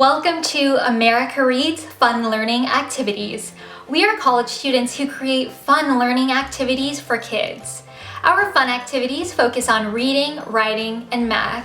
Welcome to America Reads Fun Learning Activities. We are college students who create fun learning activities for kids. Our fun activities focus on reading, writing, and math.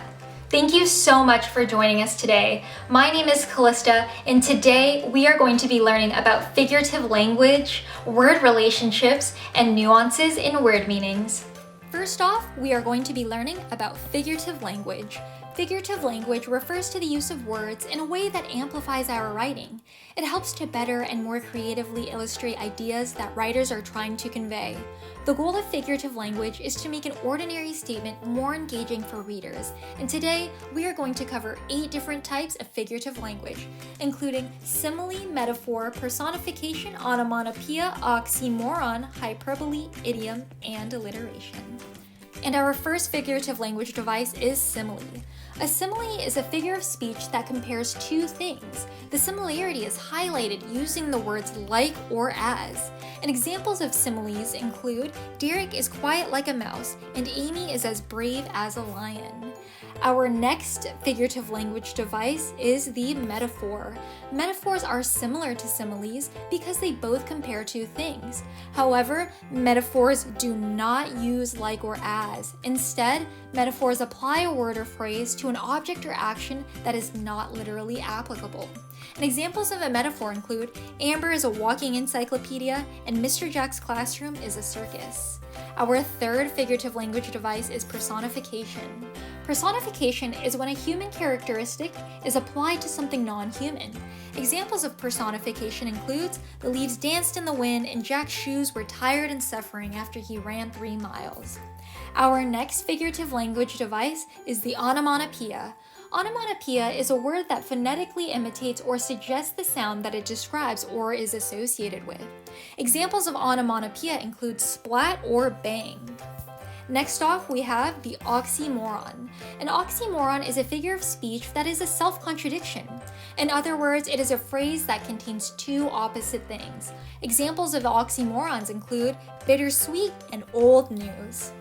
Thank you so much for joining us today. My name is Callista, and today we are going to be learning about figurative language, word relationships, and nuances in word meanings. First off, we are going to be learning about figurative language. Figurative language refers to the use of words in a way that amplifies our writing. It helps to better and more creatively illustrate ideas that writers are trying to convey. The goal of figurative language is to make an ordinary statement more engaging for readers, and today we are going to cover 8 different types of figurative language, including simile, metaphor, personification, onomatopoeia, oxymoron, hyperbole, idiom, and alliteration. And our first figurative language device is simile. A simile is a figure of speech that compares two things. The similarity is highlighted using the words like or as. And examples of similes include Derek is quiet like a mouse and Amy is as brave as a lion. Our next figurative language device is the metaphor. Metaphors are similar to similes because they both compare two things. However, metaphors do not use like or as. Instead, metaphors apply a word or phrase to an object or action that is not literally applicable. And examples of a metaphor include Amber is a walking encyclopedia and Mr. Jack's classroom is a circus. Our third figurative language device is personification. Personification is when a human characteristic is applied to something non-human. Examples of personification includes the leaves danced in the wind and Jack's shoes were tired and suffering after he ran 3 miles. Our next figurative language device is the onomatopoeia. Onomatopoeia is a word that phonetically imitates or suggests the sound that it describes or is associated with. Examples of onomatopoeia include splat or bang. Next off, we have the oxymoron. An oxymoron is a figure of speech that is a self-contradiction. In other words, it is a phrase that contains two opposite things. Examples of oxymorons include bittersweet and old news.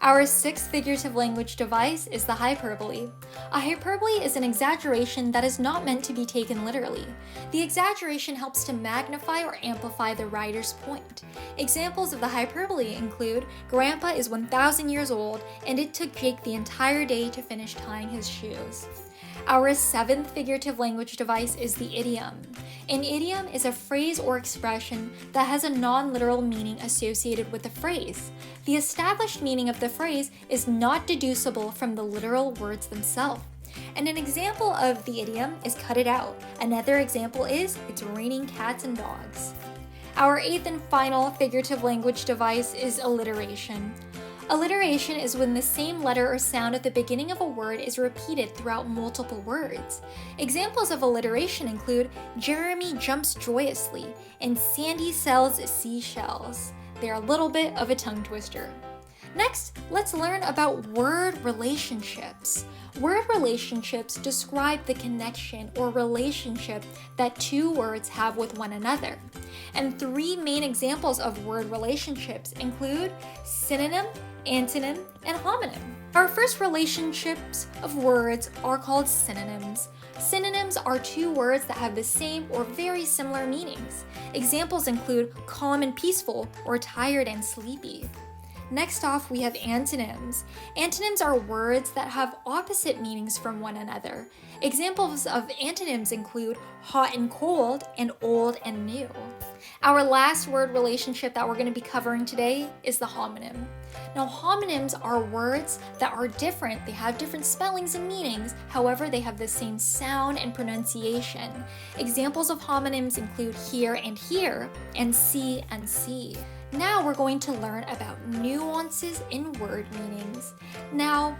Our sixth figurative language device is the hyperbole. A hyperbole is an exaggeration that is not meant to be taken literally. The exaggeration helps to magnify or amplify the writer's point. Examples of the hyperbole include Grandpa is 1,000 years old and it took Jake the entire day to finish tying his shoes. Our seventh figurative language device is the idiom. An idiom is a phrase or expression that has a non-literal meaning associated with the phrase. The established meaning of the phrase is not deducible from the literal words themselves. And an example of the idiom is cut it out. Another example is it's raining cats and dogs. Our eighth and final figurative language device is alliteration. Alliteration is when the same letter or sound at the beginning of a word is repeated throughout multiple words. Examples of alliteration include Jeremy jumps joyously and Sandy sells seashells. They're a little bit of a tongue twister. Next, let's learn about word relationships. Word relationships describe the connection or relationship that two words have with one another. And 3 main examples of word relationships include synonym, antonym, and homonym. Our first relationships of words are called synonyms. Synonyms are 2 words that have the same or very similar meanings. Examples include calm and peaceful or tired and sleepy. Next off, we have antonyms. Antonyms are words that have opposite meanings from one another. Examples of antonyms include hot and cold and old and new. Our last word relationship that we're going to be covering today is the homonym. Now, homonyms are words that are different. They have different spellings and meanings. However, they have the same sound and pronunciation. Examples of homonyms include here and see and see. Now we're going to learn about nuances in word meanings. Now,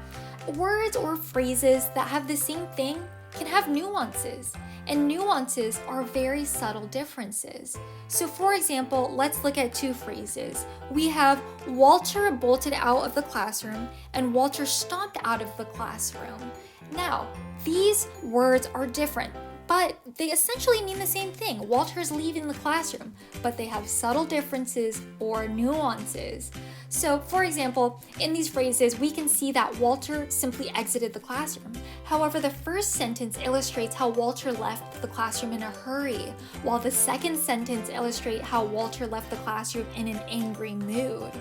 words or phrases that have the same thing can have nuances, and nuances are very subtle differences. So for example, let's look at 2 phrases. We have Walter bolted out of the classroom and Walter stomped out of the classroom. Now, these words are different, but they essentially mean the same thing. Walter's leaving the classroom, but they have subtle differences or nuances. So, for example, in these phrases, we can see that Walter simply exited the classroom. However, the first sentence illustrates how Walter left the classroom in a hurry, while the second sentence illustrates how Walter left the classroom in an angry mood.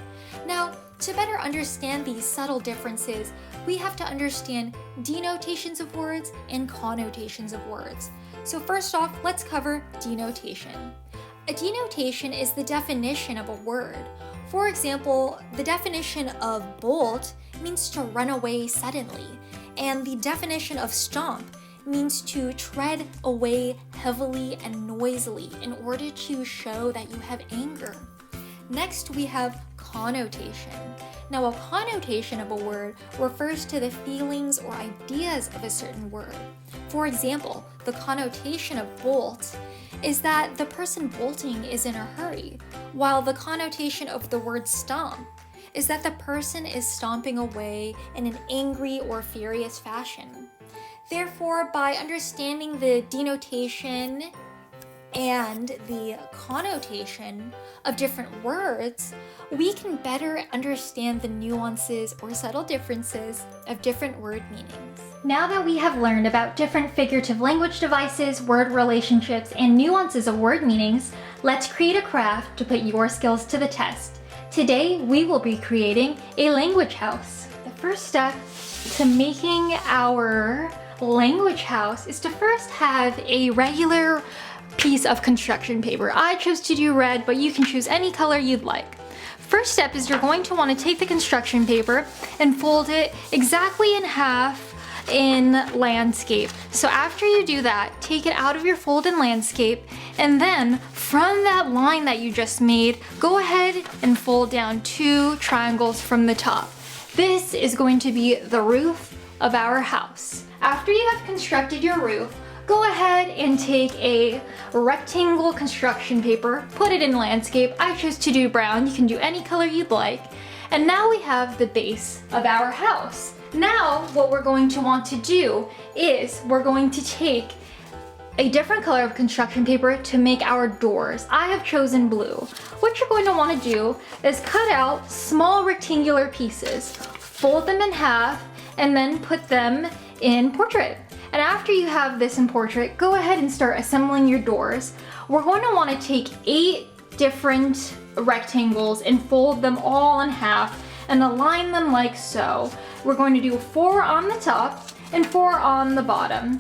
Now, to better understand these subtle differences, we have to understand denotations of words and connotations of words. So first off, let's cover denotation. A denotation is the definition of a word. For example, the definition of bolt means to run away suddenly, and the definition of stomp means to tread away heavily and noisily in order to show that you have anger. Next, we have connotation. Now, a connotation of a word refers to the feelings or ideas of a certain word. For example, the connotation of bolt is that the person bolting is in a hurry, while the connotation of the word stomp is that the person is stomping away in an angry or furious fashion. Therefore, by understanding the denotation and the connotation of different words, we can better understand the nuances or subtle differences of different word meanings. Now that we have learned about different figurative language devices, word relationships, and nuances of word meanings, let's create a craft to put your skills to the test. Today, we will be creating a language house. The first step to making our language house is to first have a regular piece of construction paper. I chose to do red, but you can choose any color you'd like. First step is you're going to want to take the construction paper and fold it exactly in half in landscape. So after you do that, take it out of your fold in landscape, and then from that line that you just made, go ahead and fold down 2 triangles from the top. This is going to be the roof of our house. After you have constructed your roof, go ahead and take a rectangle construction paper, put it in landscape. I chose to do brown. You can do any color you'd like. And now we have the base of our house. Now what we're going to want to do is we're going to take a different color of construction paper to make our doors. I have chosen blue. What you're going to want to do is cut out small rectangular pieces, fold them in half, and then put them in portrait. And after you have this in portrait, go ahead and start assembling your doors. We're going to want to take 8 different rectangles and fold them all in half and align them like so. We're going to do 4 on the top and 4 on the bottom.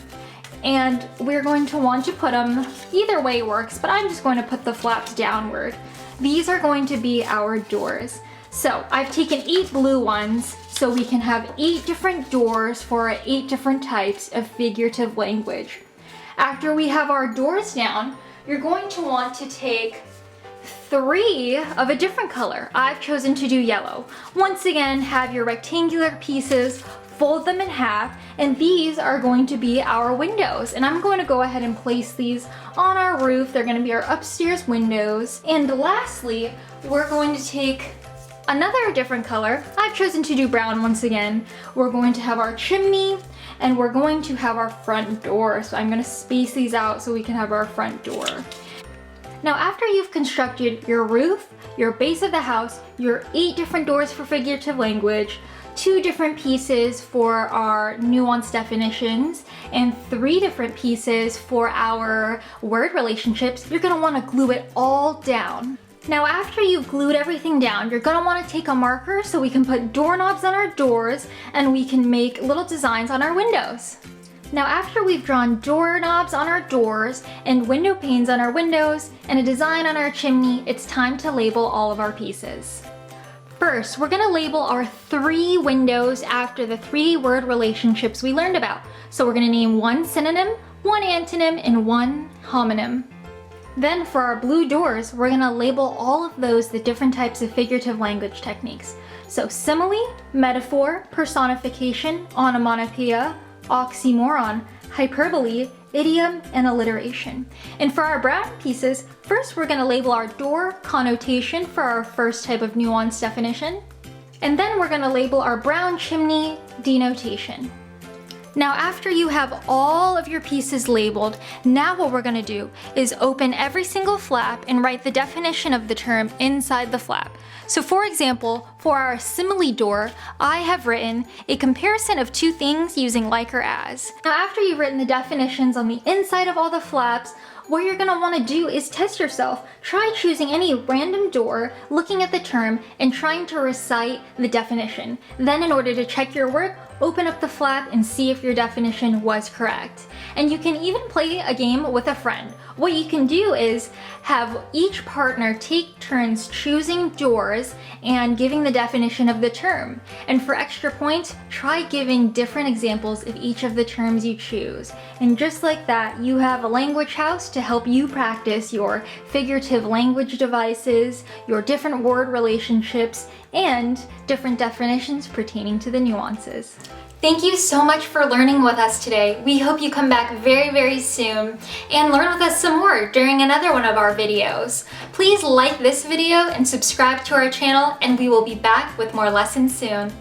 And we're going to want to put them, either way works, but I'm just going to put the flaps downward. These are going to be our doors. So I've taken 8 blue ones, so we can have 8 different doors for 8 different types of figurative language. After we have our doors down, you're going to want to take 3 of a different color. I've chosen to do yellow. Once again, have your rectangular pieces, fold them in half, and these are going to be our windows. And I'm going to go ahead and place these on our roof. They're going to be our upstairs windows. And lastly, we're going to take another different color. I've chosen to do brown once again. We're going to have our chimney, and we're going to have our front door. So I'm going to space these out so we can have our front door. Now, after you've constructed your roof, your base of the house, your 8 different doors for figurative language, 2 different pieces for our nuance definitions, and 3 different pieces for our word relationships, you're going to want to glue it all down. Now, after you've glued everything down, you're going to want to take a marker so we can put doorknobs on our doors and we can make little designs on our windows. Now, after we've drawn doorknobs on our doors and window panes on our windows and a design on our chimney, it's time to label all of our pieces. First, we're going to label our 3 windows after the 3 word relationships we learned about. So we're going to name 1 synonym, 1 antonym, and 1 homonym. Then for our blue doors, we're going to label all of those the different types of figurative language techniques. So simile, metaphor, personification, onomatopoeia, oxymoron, hyperbole, idiom, and alliteration. And for our brown pieces, first we're going to label our door connotation for our first type of nuance definition. And then we're going to label our brown chimney denotation. Now after you have all of your pieces labeled, now what we're going to do is open every single flap and write the definition of the term inside the flap. So for example, for our simile door, I have written a comparison of two things using like or as. Now after you've written the definitions on the inside of all the flaps, what you're going to want to do is test yourself. Try choosing any random door, looking at the term, and trying to recite the definition. Then in order to check your work, open up the flap and see if your definition was correct. And you can even play a game with a friend. What you can do is have each partner take turns choosing doors and giving the definition of the term. And for extra points, try giving different examples of each of the terms you choose. And just like that, you have a language house to help you practice your figurative language devices, your different word relationships, and different definitions pertaining to the nuances. Thank you so much for learning with us today. We hope you come back very, very soon and learn with us some more during another one of our videos. Please like this video and subscribe to our channel, and we will be back with more lessons soon.